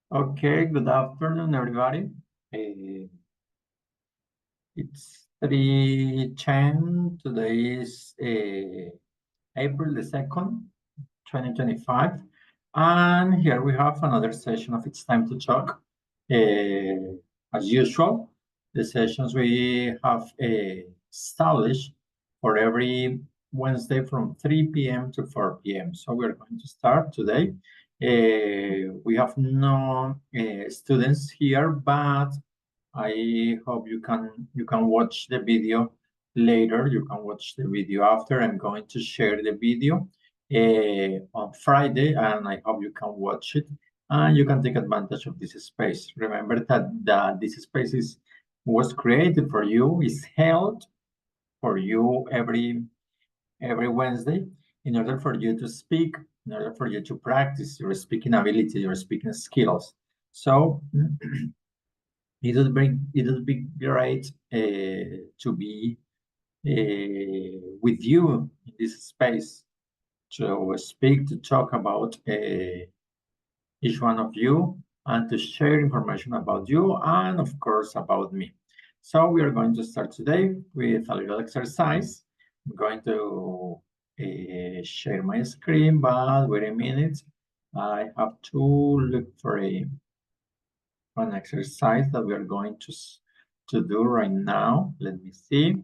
Okay, good afternoon, everybody. It's 3:10. Today is April the 2nd, 2025. And here we have another session of It's Time to Talk. As usual, the sessions we have established for every Wednesday from 3 p.m. to 4 p.m. So we're going to start today. We have no students here, but I hope you can watch the video later. You can watch the video after. I'm going to share the video on Friday, and I hope you can watch it and you can take advantage of this space. Remember that this space was created for you, is held for you every Wednesday in order for you to speak, in order for you to practice your speaking ability, your speaking skills. So it will be great to be with you in this space to speak, to talk about each one of you, and to share information about you and, of course, about me. So we are going to start today with a little exercise. I'm going to share my screen, but wait a minute. I have to look for an exercise that we are going to do right now. Let me see.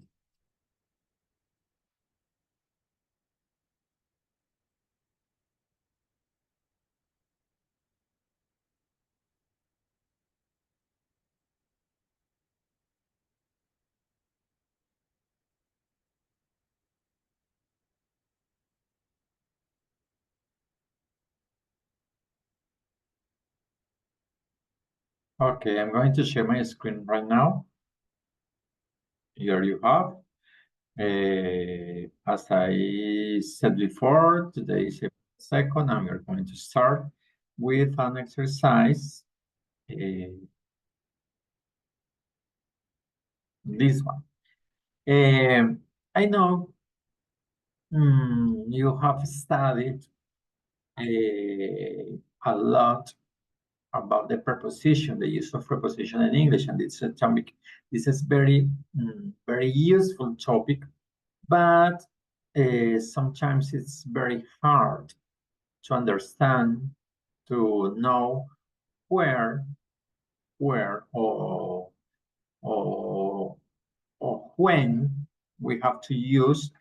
Okay, I'm going to share my screen right now. Here you have. As I said before, today is April 2nd, and we're going to start with an exercise. This one. I know you have studied a lot about the preposition, the use of preposition in English, and it's a topic. This is very useful topic, but sometimes it's very hard to understand, to know where or when we have to use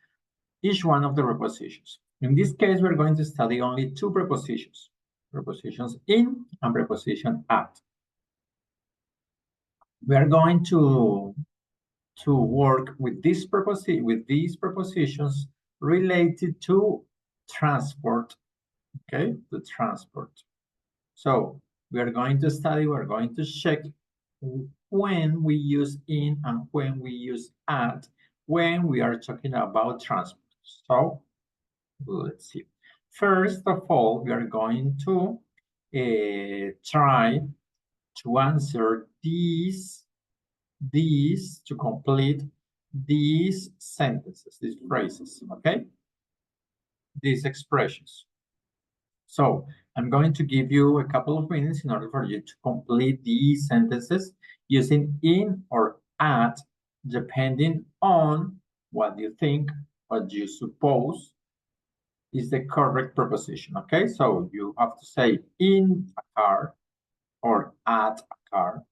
each one of the prepositions. In this case, we're going to study only two prepositions, prepositions in and preposition at. We are going to work with these prepositions related to transport, okay, to transport. So we're going to check when we use in and when we use at when we are talking about transport. So let's see. First of all, we are going to try to answer these to complete these sentences, these phrases, okay? These expressions. So I'm going to give you a couple of minutes in order for you to complete these sentences using in or at, depending on what you think, what you suppose is the correct preposition, okay? So you have to say in a car or at a car,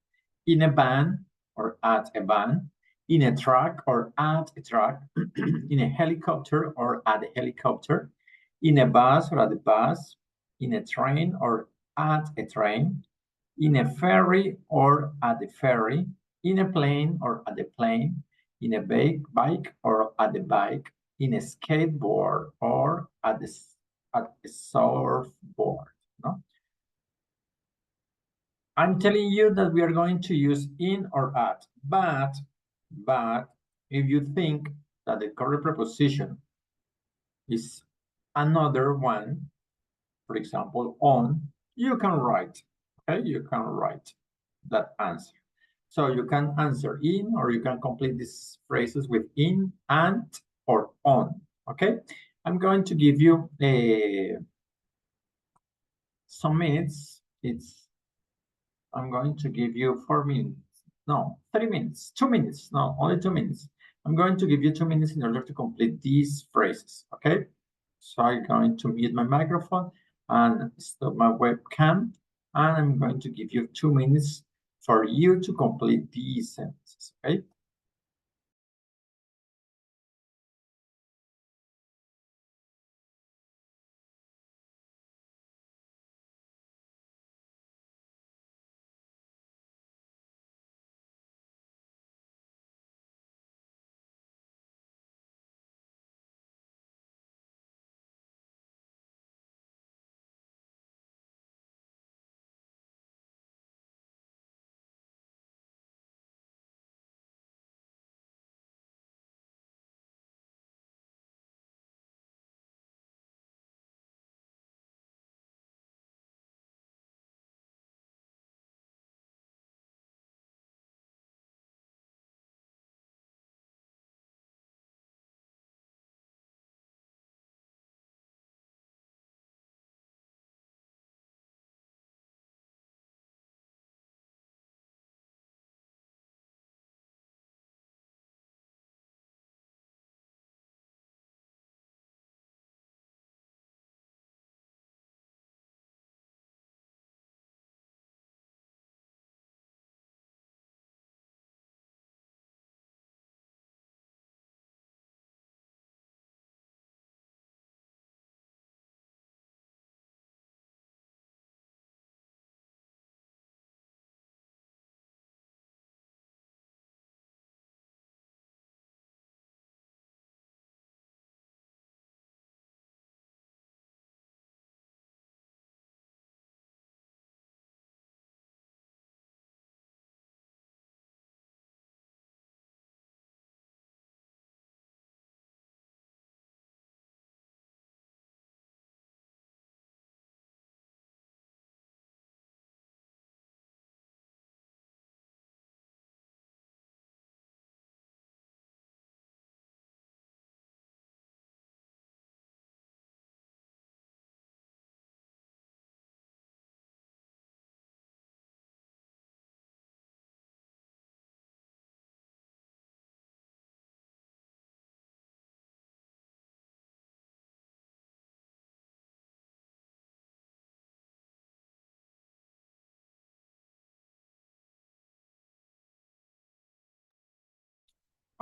in a van or at a van, in a truck or at a truck, in a helicopter or at a helicopter, in a bus or at a bus, in a train or at a train, in a ferry or at a ferry, in a plane or at a plane, in a bike or at a bike, in a skateboard or at a surfboard. No? I'm telling you that we are going to use in or at, but if you think that the correct preposition is another one, for example, on, you can write, okay? You can write that answer. So you can answer in, or you can complete these phrases with in, and, or on, okay? I'm going to give you some minutes. It's I'm going to give you 4 minutes. No, 3 minutes, 2 minutes. No, only 2 minutes. I'm going to give you 2 minutes in order to complete these phrases, okay? So I'm going to mute my microphone and stop my webcam, and I'm going to give you 2 minutes for you to complete these sentences, okay?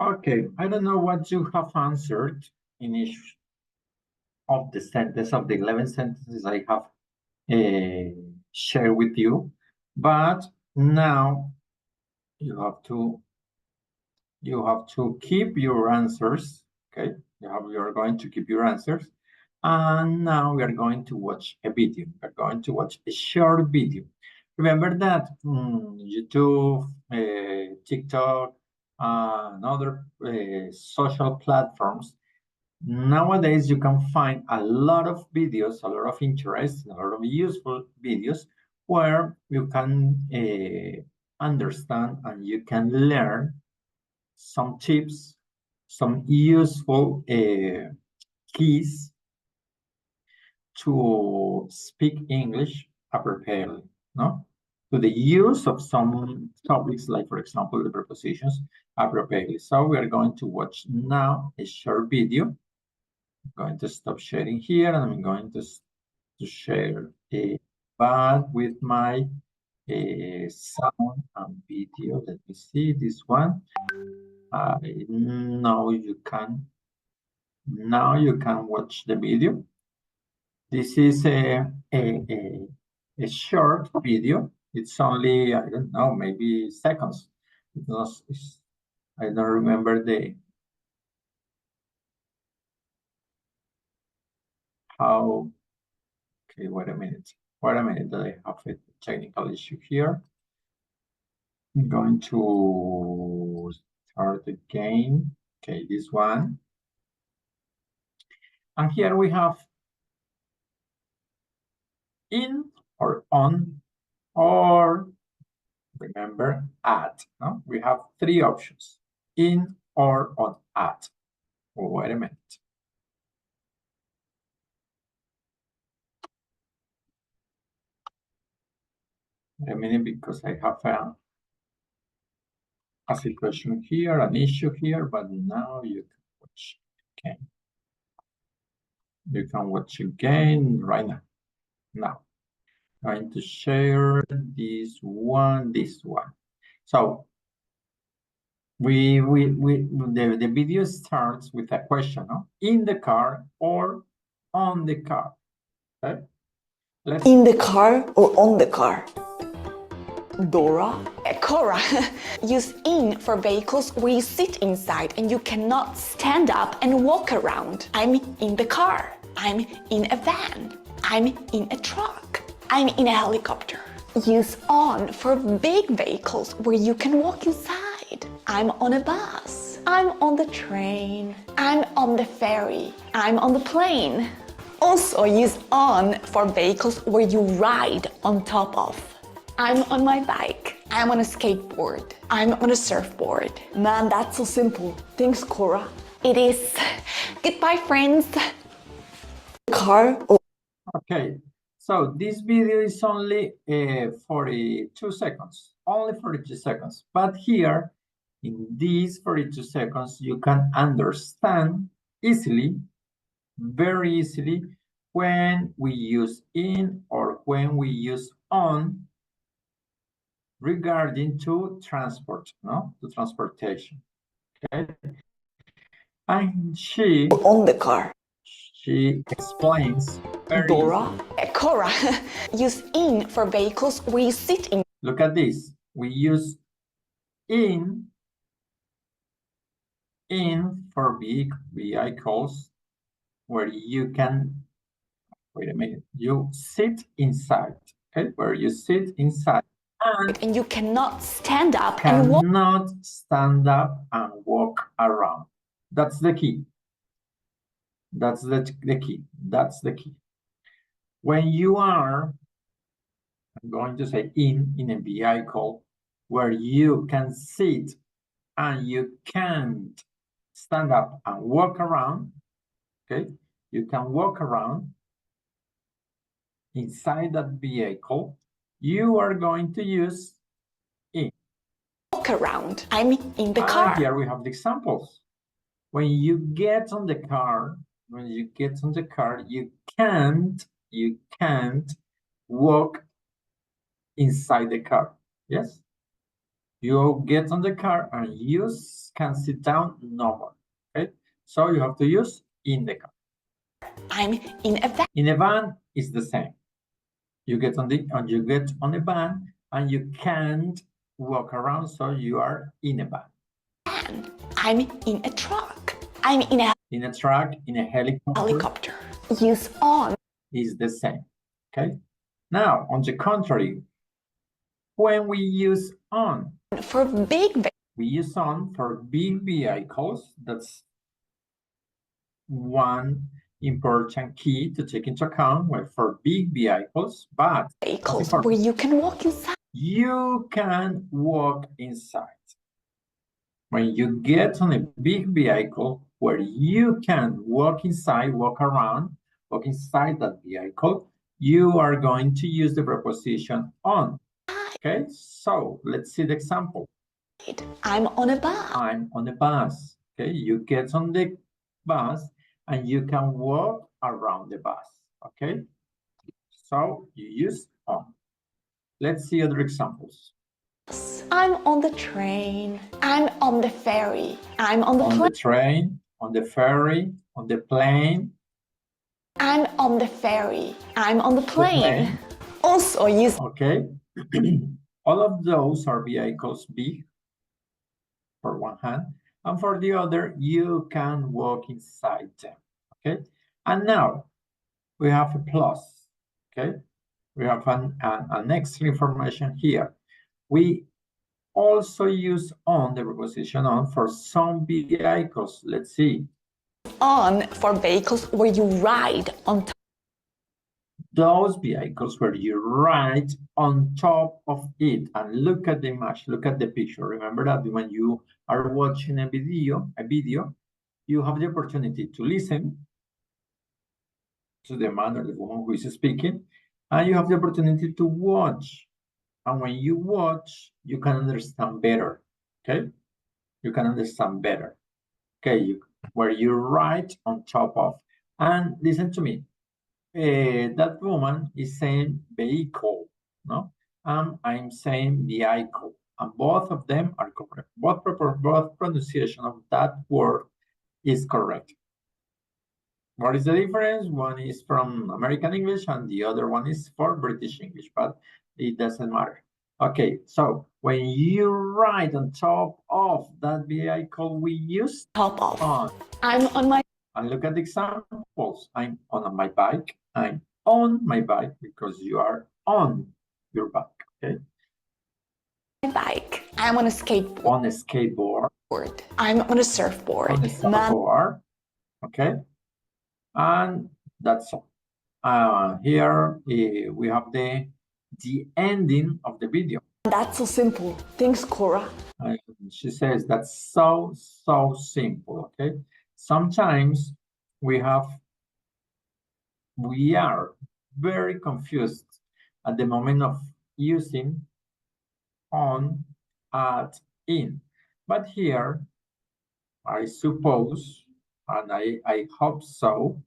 Okay, I don't know what you have answered in each of the sentence of the 11 sentences I have shared with you, but now you have to keep your answers. Okay, you're going to keep your answers, and now we are going to watch a video. We're going to watch a short video. Remember that YouTube, TikTok, and other social platforms, nowadays you can find a lot of videos, a lot of interesting, a lot of useful videos where you can understand and you can learn some tips, some useful keys to speak English appropriately, no? To the use of some topics, like, for example, the prepositions appropriately. So we are going to watch now a short video. I'm going to stop sharing here, and I'm going to share a but with my sound and video. Let me see this one. Now you can watch the video. This is a short video. It's only, I don't know, maybe seconds. I don't remember how. Okay, wait a minute. Wait a minute, that I have a technical issue here. I'm going to start again. Okay, this one. And here we have in or on, or remember at. No? We have three options: in, or, on, at. Oh, wait a minute. a minute, because I have a situation here, an issue here, but now you can watch again. You can watch again right now. Now, I'm going to share this one. So the video starts with a question, no? In the car or on the car. Okay? In the car or on the car? Dora? Cora, use in for vehicles where you sit inside and you cannot stand up and walk around. I'm in the car. I'm in a van. I'm in a truck. I'm in a helicopter. Use on for big vehicles where you can walk inside. I'm on a bus. I'm on the train. I'm on the ferry. I'm on the plane. Also use on for vehicles where you ride on top of. I'm on my bike. I'm on a skateboard. I'm on a surfboard. Man, that's so simple. Thanks, Cora. It is. Goodbye, friends. Car or Okay, so this video is only 42 seconds, only 42 seconds. But here, in these 42 seconds, you can understand easily, very easily, when we use in or when we use on regarding to transport, no? To transportation, okay? And she on the car? explains very Dora? easily. Cora, use in for vehicles where you sit in. Look at this. We use in for vehicles where you can, wait a minute, you sit inside, okay? Where you sit inside And you cannot stand up and walk. cannot stand up and walk around. That's the key. That's the key. That's the key. When you are, I'm going to say in a vehicle where you can sit and you can't stand up and walk around, okay? You can walk around inside that vehicle. You are going to use in. Walk around. I'm in the And car. here we have the examples. When you get on the car, you can't walk inside the car. Yes? You get on the car and you can sit down normal. Okay? So you have to use in the car. I'm in a van. In a van, it's the same. You get on a van and you can't walk around, so you are in a van. I'm in a truck. I'm in a truck, in a helicopter. Use on Is the same. Okay? Now, on the contrary, when we use on, for big we use on for big vehicles. That's one important key to take into account for big vehicles, but vehicles where you can walk inside. You can walk inside. When you get on a big vehicle where you can walk inside, walk around, walk inside that vehicle, you are going to use the preposition on. Okay, so let's see the example. I'm on a bus. I'm on a bus. Okay, you get on the bus and you can walk around the bus. Okay, so you use on. Let's see other examples. I'm on the train. I'm on the ferry. I'm on the plane. On the train, on the ferry, on the plane. I'm on the ferry. I'm on the plane. Also use. Okay. All of those are vehicles big for one hand, and for the other, you can walk inside them. Okay. And now we have a plus. Okay. We have an extra information here. We also use on, the preposition on, for some vehicles. Let's see. On for vehicles where you ride on top. Those vehicles where you ride on top of it. And look at the image, look at the picture. Remember that when you are watching a video, you have the opportunity to listen to the man or the woman who is speaking, and you have the opportunity to watch And when you watch, you can understand better, okay? You can understand better, okay? Where you write on top of. And listen to me, that woman is saying vehicle, no? I'm saying vehicle, and both of them are correct. Both pronunciation of that word is correct. What is the difference? One is from American English and the other one is for British English, but it doesn't matter. Okay, so when you write on top of that vehicle, we use Top of. on. I'm on my And look at the examples. I'm on my bike. I'm on my bike because you are on your bike, okay? bike. I'm on a skateboard. On a skateboard. I'm on a surfboard. On a surfboard, okay? And that's all. Here we have the ending of the video. That's so simple. Thanks, Cora. She says that's so simple, okay? Sometimes we are very confused at the moment of using on, at, in. But here, I suppose, and I hope so,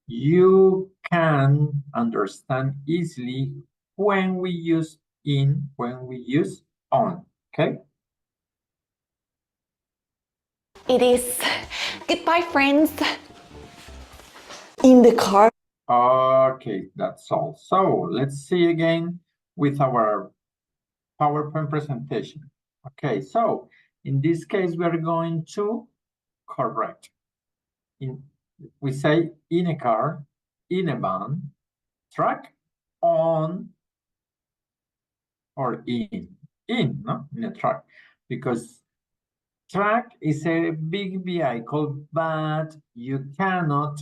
you can understand easily when we use in, when we use on, okay? It is. Goodbye, friends. In the car. Okay, that's all. So let's see again with our PowerPoint presentation. Okay, so in this case, we are going to correct. We say in a car, in a van, truck, on, or in, no, in a truck, because truck is a big vehicle, but you cannot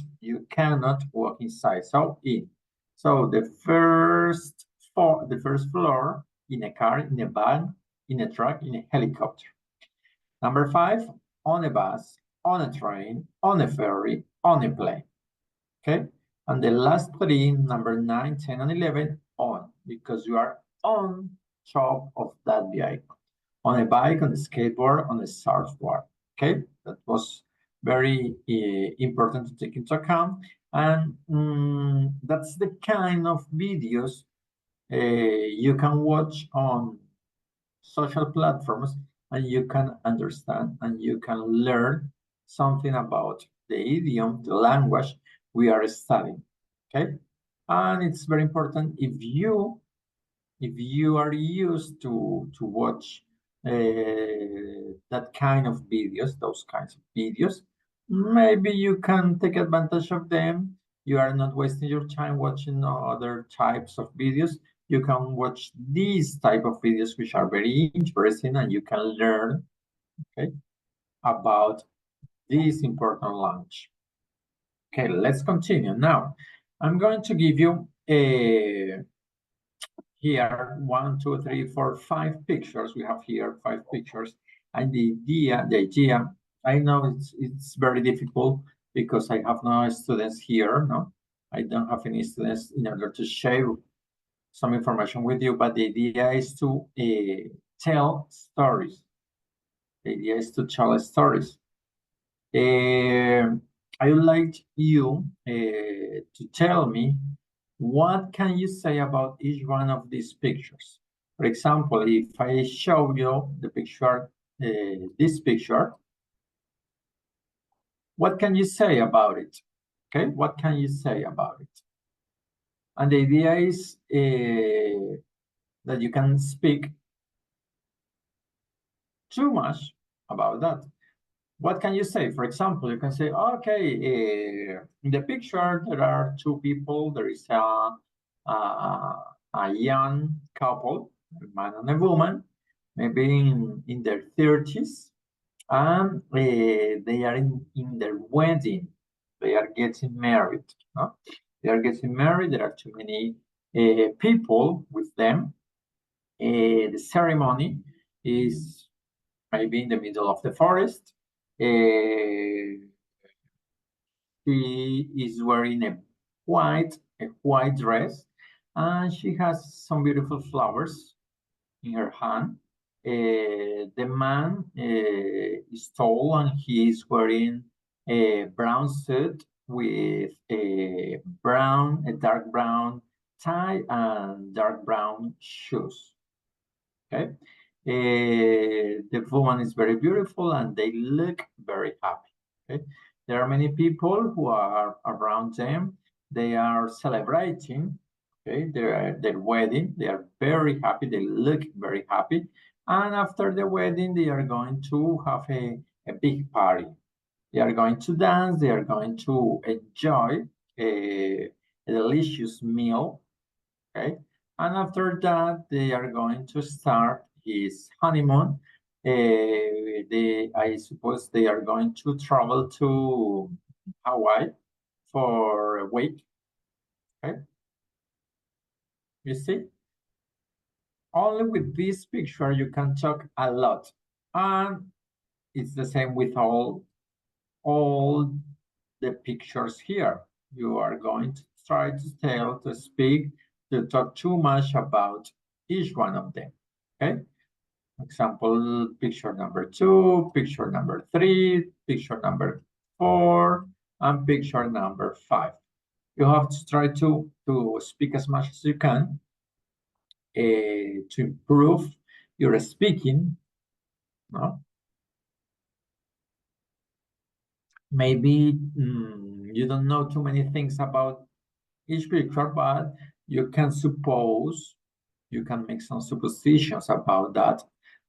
walk inside. So in. So the first floor in a car, in a van, in a truck, in a helicopter. Number 5, on a bus, on a train, on a ferry, on a plane. Okay. And the last 3, number 9, 10, and 11, on, because you are on top of that vehicle. On a bike, on a skateboard, on a surfboard. Okay, that was very important to take into account. And that's the kind of videos you can watch on social platforms, and you can understand and you can learn something about the idiom, the language we are studying. Okay, and it's very important if you are used to watch that kind of videos, those kinds of videos, maybe you can take advantage of them. You are not wasting your time watching other types of videos. You can watch these type of videos, which are very interesting, and you can learn, okay, about this important language. Okay, let's continue. Now, I'm going to give you here 1, 2, 3, 4, 5 pictures. We have here 5 pictures, and the idea. I know it's very difficult because I have no students here. No, I don't have any students in order to share some information with you. But the idea is to tell stories. The idea is to tell stories. I would like you to tell me what can you say about each one of these pictures. For example, if I show you the picture, this picture, what can you say about it? Okay, what can you say about it? And the idea is that you can speak too much about that. What can you say? For example, you can say, okay, in the picture, there are 2 people. There is a young couple, a man and a woman, maybe in their 30s, and they are in their wedding. They are getting married. No? They are getting married. There are too many people with them. The ceremony is maybe in the middle of the forest. She is wearing a white dress, and she has some beautiful flowers in her hand. The man is tall and he is wearing a brown suit with a dark brown tie and dark brown shoes. Okay. The woman is very beautiful and they look very happy. Okay. There are many people who are around them. They are celebrating, okay, their wedding. They are very happy. They look very happy. And after the wedding, they are going to have a big party. They are going to dance. They are going to enjoy a delicious meal. Okay. And after that, they are going to start his honeymoon. I suppose they are going to travel to Hawaii for a week. Okay. You see? Only with this picture, you can talk a lot. And it's the same with all the pictures here. You are going to try to tell, to speak, to talk too much about each one of them. Okay. Example, picture number 2, picture number 3, picture number 4, and picture number 5. You have to try to speak as much as you can to improve your speaking. No? Maybe you don't know too many things about each picture, but you can suppose, you can make some suppositions about that,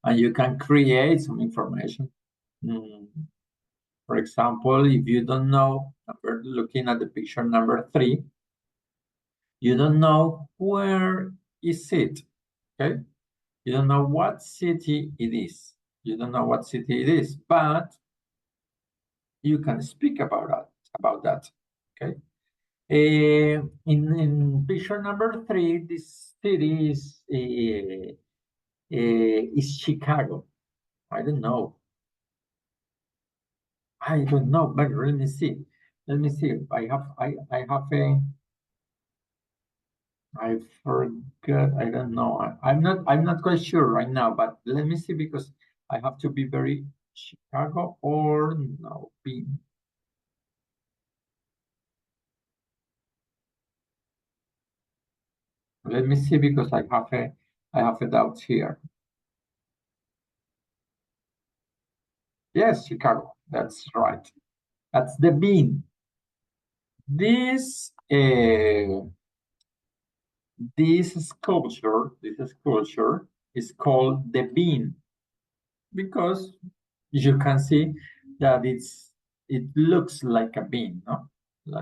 and you can create some information. For example, if you don't know, we're looking at the picture number 3, you don't know where is it, okay? You don't know what city it is. You don't know what city it is, but you can speak about that, okay? In picture number 3, this city is Chicago. I don't know, but let me see. I forgot. I don't know. I'm not quite sure right now, but let me see because I have to be very Chicago or no B. Let me see because I have a doubt here. Yes, Chicago. That's right. That's the bean. This sculpture is called the bean because you can see that it looks like a bean, no?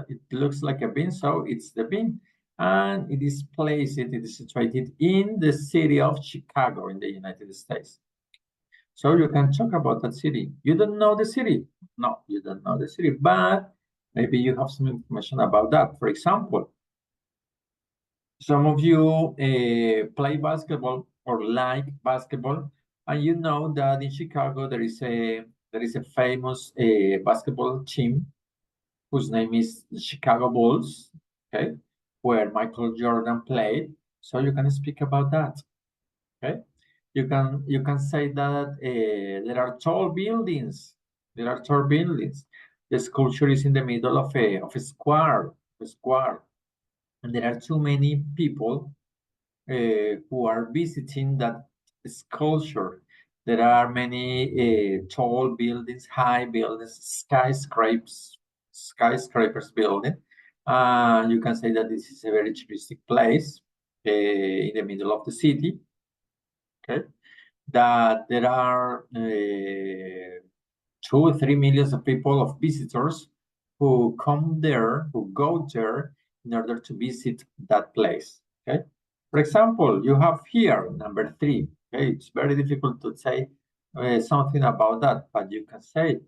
It looks like a bean, so it's the bean, and it is situated in the city of Chicago in the United States. So you can talk about that city. You don't know the city. No, you don't know the city, but maybe you have some information about that. For example, some of you play basketball or like basketball, and you know that in Chicago there is a famous basketball team whose name is the Chicago Bulls, okay, where Michael Jordan played. So you can speak about that, okay? You can say that there are tall buildings. There are tall buildings. The sculpture is in the middle of a square, and there are too many people who are visiting that sculpture. There are many tall buildings, high buildings, skyscrapers building. You can say that this is a very touristic place in the middle of the city. Okay, that there are 2 or 3 millions of people, of visitors, who go there in order to visit that place. Okay. For example, you have here number 3. Okay, it's very difficult to say something about that, but you can say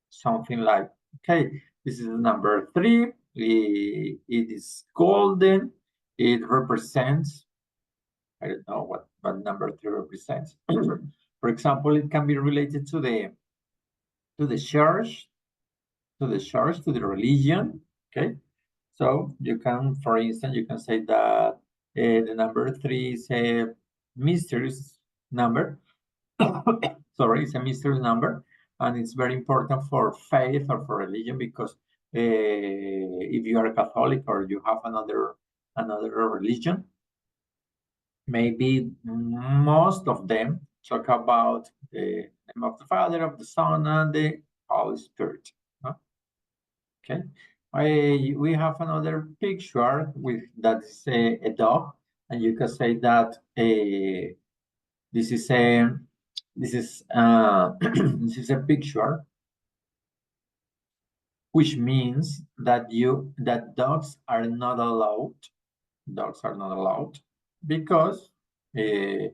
something like, okay, this is number 3. It is golden. It represents, I don't know what number 3 represents. For example, it can be related to the church, to the religion. Okay, so you can, for instance, you can say that the number 3 is mysterious number. Sorry, it's a mysterious number, and it's very important for faith or for religion because if you are a Catholic or you have another religion, maybe most of them talk about the name of the Father, of the Son, and the Holy Spirit. Huh? Okay. We have another picture with that's a dog, and you can say that this is a this is a picture, which means that dogs are not allowed. Dogs are not allowed because that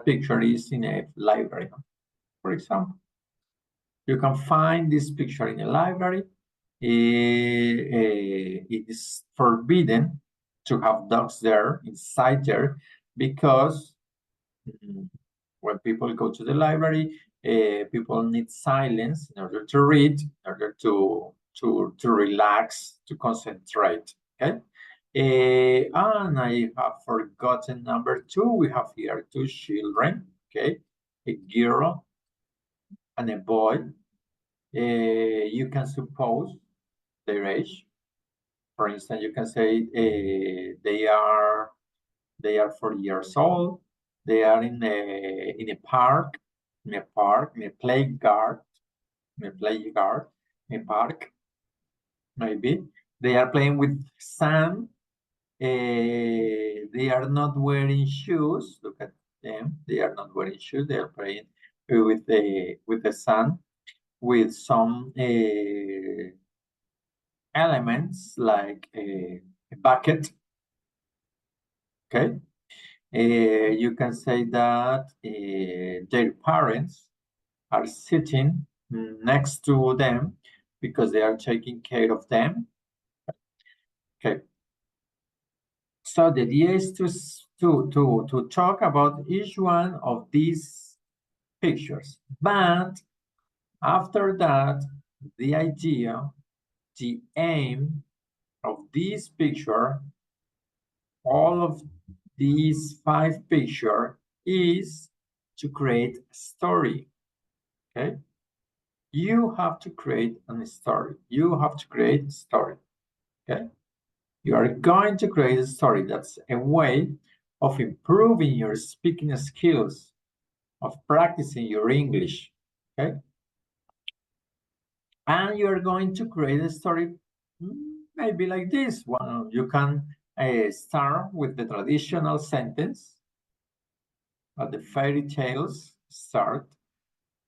picture is in a library, for example. You can find this picture in a library. It is forbidden to have dogs there, inside there, because when people go to the library, people need silence in order to read, in order to relax, to concentrate, okay? And I have forgotten number 2. We have here 2 children, okay? A girl and a boy. You can suppose their age. For instance, you can say they are 4 years old. They are in a park, in a playground, maybe. They are playing with sand. They are not wearing shoes. Look at them. They are not wearing shoes. They are playing with the sand, with some elements like a bucket. Okay. You can say that their parents are sitting next to them because they are taking care of them. Okay. So the idea is to talk about each one of these pictures. But after that, the idea, the aim of this picture, all of these 5 pictures, is to create a story. Okay? You have to create a story. You have to create a story. Okay? You are going to create a story. That's a way of improving your speaking skills, of practicing your English. Okay? And you're going to create a story maybe like this one. You can start with the traditional sentence. The fairy tales start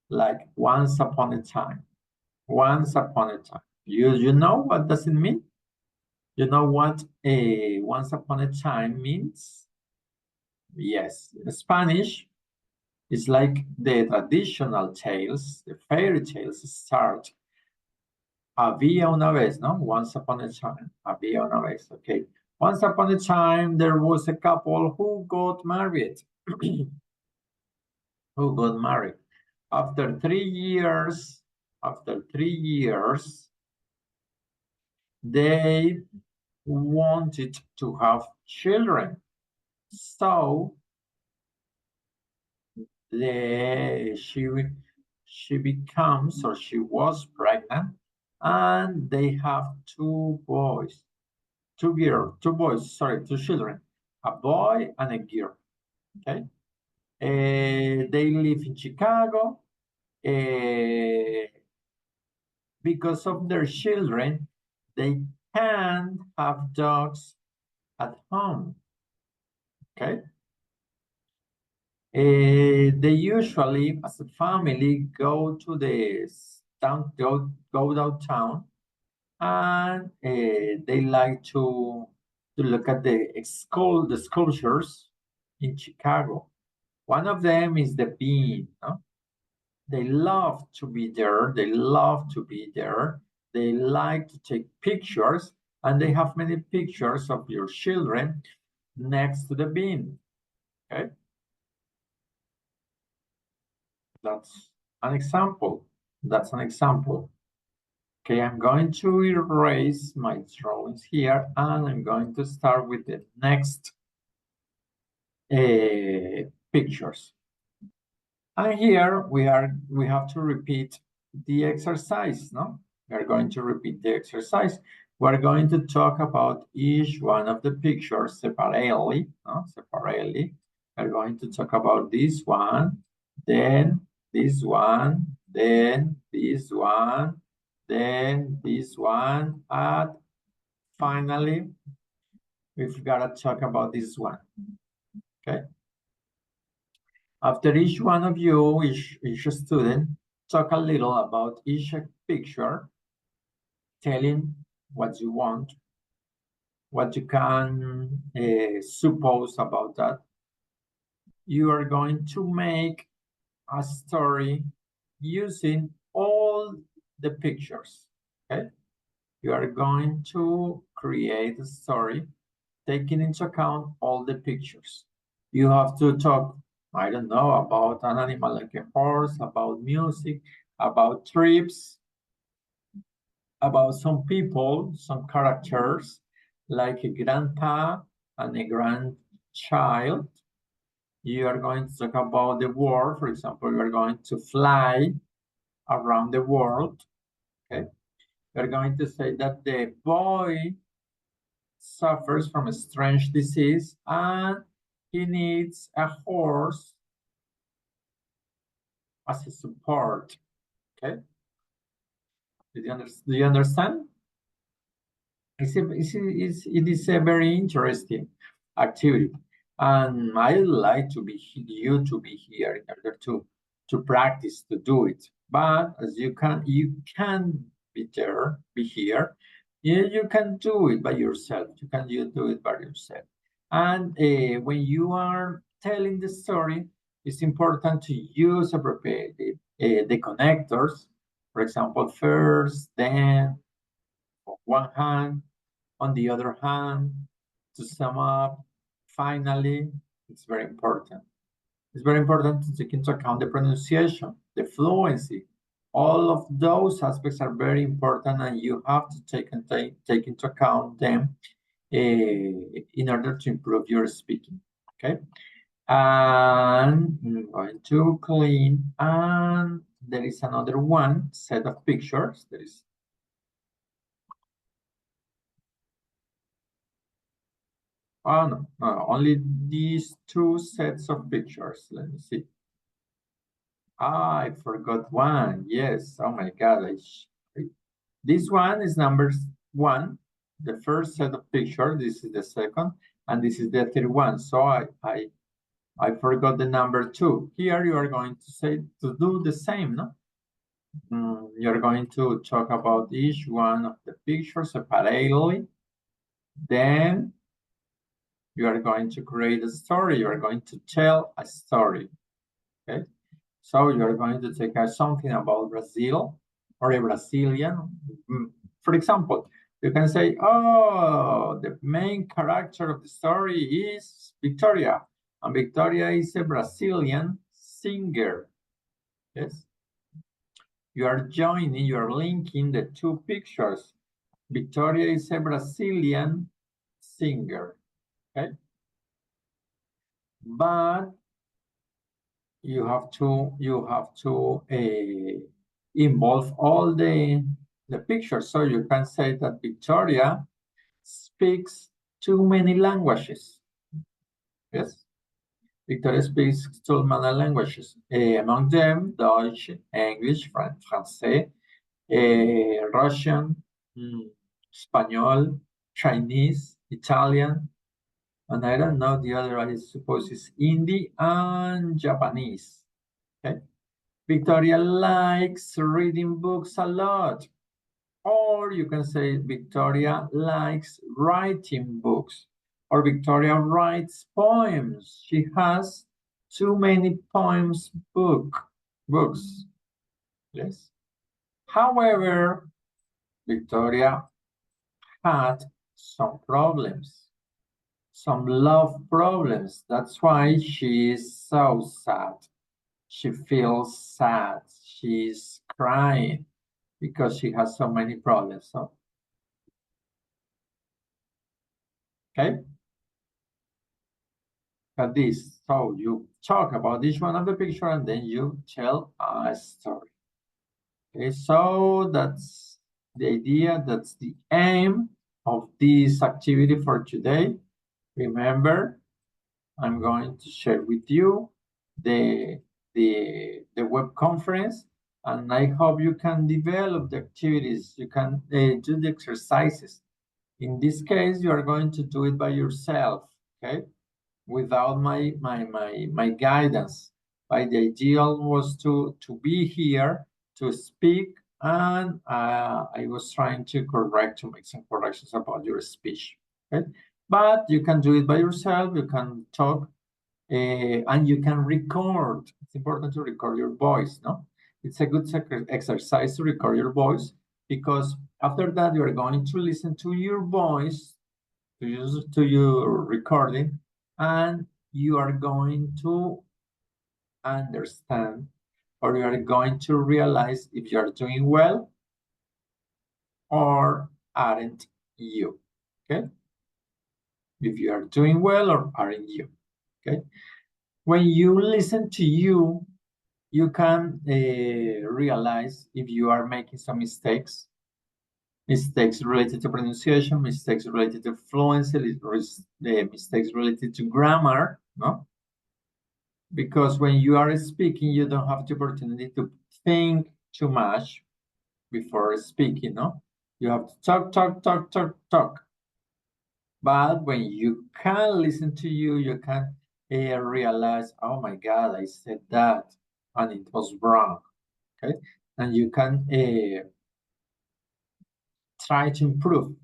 like once upon a time. Once upon a time. You know what does it mean? You know what once upon a time means? Yes, in Spanish, it's like the traditional tales, the fairy tales start. Había una vez, no? Once upon a time. Había una vez, okay. Once upon a time, there was a couple who got married. Who got married. After 3 years, they wanted to have children. So she becomes, or she was pregnant, and they have 2 boys, 2 children, a boy and a girl. Okay. They live in Chicago. Because of their children, they can't have dogs at home. Okay. They usually, as a family, go to the go downtown, and they like to look at the sculptures in Chicago. One of them is the Bean. No? They love to be there. They love to be there. They like to take pictures, and they have many pictures of your children next to the Bean. Okay. That's an example. That's an example. Okay, I'm going to erase my drawings here, and I'm going to start with the next pictures. And here we have to repeat the exercise, no? We are going to repeat the exercise. We're going to talk about each one of the pictures separately, no? Separately. We're going to talk about this one, then this one, then this one, then this one, and finally, we've got to talk about this one, okay? After each one of you, each student, talk a little about each picture, telling what you want, what you can suppose about that. You are going to make a story using all the pictures, okay? You are going to create a story taking into account all the pictures. You have to talk, I don't know, about an animal like a horse, about music, about trips, about some people, some characters, like a grandpa and a grandchild. You are going to talk about the world. For example, you are going to fly around the world, okay? You're going to say that the boy suffers from a strange disease and he needs a horse as a support, okay? Do you understand? It is a very interesting activity. And I like you to be here in order to practice to do it. But as you can be here. You can do it by yourself. You do it by yourself. And when you are telling the story, it's important to use appropriately the connectors. For example, first, then, on one hand, on the other hand, to sum up, finally. It's very important. It's very important to take into account the pronunciation, the fluency. All of those aspects are very important, and you have to take into account them in order to improve your speaking, okay? And I'm going to clean, and there is another one set of pictures. There is no, only these two sets of pictures. Let me see. I forgot one. Yes. Oh my God. This one is number 1, the first set of pictures. This is the second, and this is the third one. So I forgot the number 2. Here you are going to do the same, no? You're going to talk about each one of the pictures separately. Then you are going to create a story. You are going to tell a story, okay? So you're going to take something about Brazil or a Brazilian. For example, you can say, oh, the main character of the story is Victoria. And Victoria is a Brazilian singer. Yes. You are linking the two pictures. Victoria is a Brazilian singer. Okay. But you have to involve all the pictures. So you can say that Victoria speaks too many languages. Yes, Victoria speaks too many languages. Among them, Dutch, English, Francais, Russian, Spanish, Chinese, Italian, and I don't know the other. I suppose is Hindi and Japanese. Okay. Victoria likes reading books a lot. Or you can say Victoria likes writing books. Or Victoria writes poems. She has too many poems books. Yes. However, Victoria had some problems, some love problems. That's why she is so sad. She feels sad. She's crying because she has so many problems. So, okay. at this. So you talk about each one of the picture and then you tell a story. Okay, so that's the idea, that's the aim of this activity for today. Remember, I'm going to share with you the web conference, and I hope you can develop the activities, you can do the exercises. In this case, you are going to do it by yourself, okay? Without my guidance. But the ideal was to be here to speak, and I was trying to make some corrections about your speech. Okay, but you can do it by yourself. You can talk, and you can record. It's important to record your voice. No, it's a good exercise to record your voice, because after that you are going to listen to your voice, to your recording, and you are going to understand, or you are going to realize if you are doing well or aren't you, okay? If you are doing well or aren't you, okay? When you listen to you, you can realize if you are making some mistakes related to pronunciation, mistakes related to fluency, mistakes related to grammar, no? Because when you are speaking, you don't have the opportunity to think too much before speaking, no? You have to talk. But when you can listen to you can realize, oh my God, I said that, and it was wrong, okay? And you can try to improve,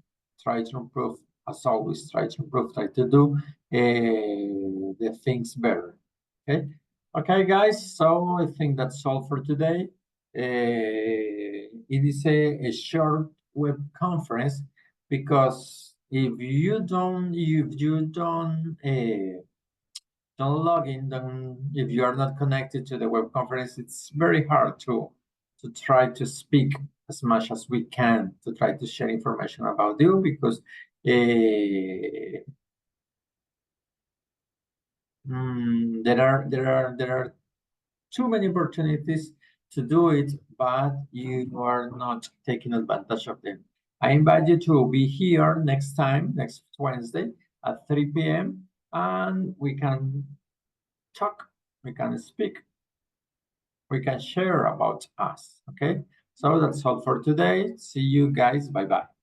as always, try to do the things better, okay? Okay, guys, so I think that's all for today. It is a short web conference, because if you don't log in, then if you are not connected to the web conference, it's very hard to try to speak as much as we can, to try to share information about you, because there are too many opportunities to do it, but you are not taking advantage of them. I invite you to be here next Wednesday at 3 p.m. and we can talk, we can speak, we can share about us, okay? So that's all for today. See you guys, bye-bye.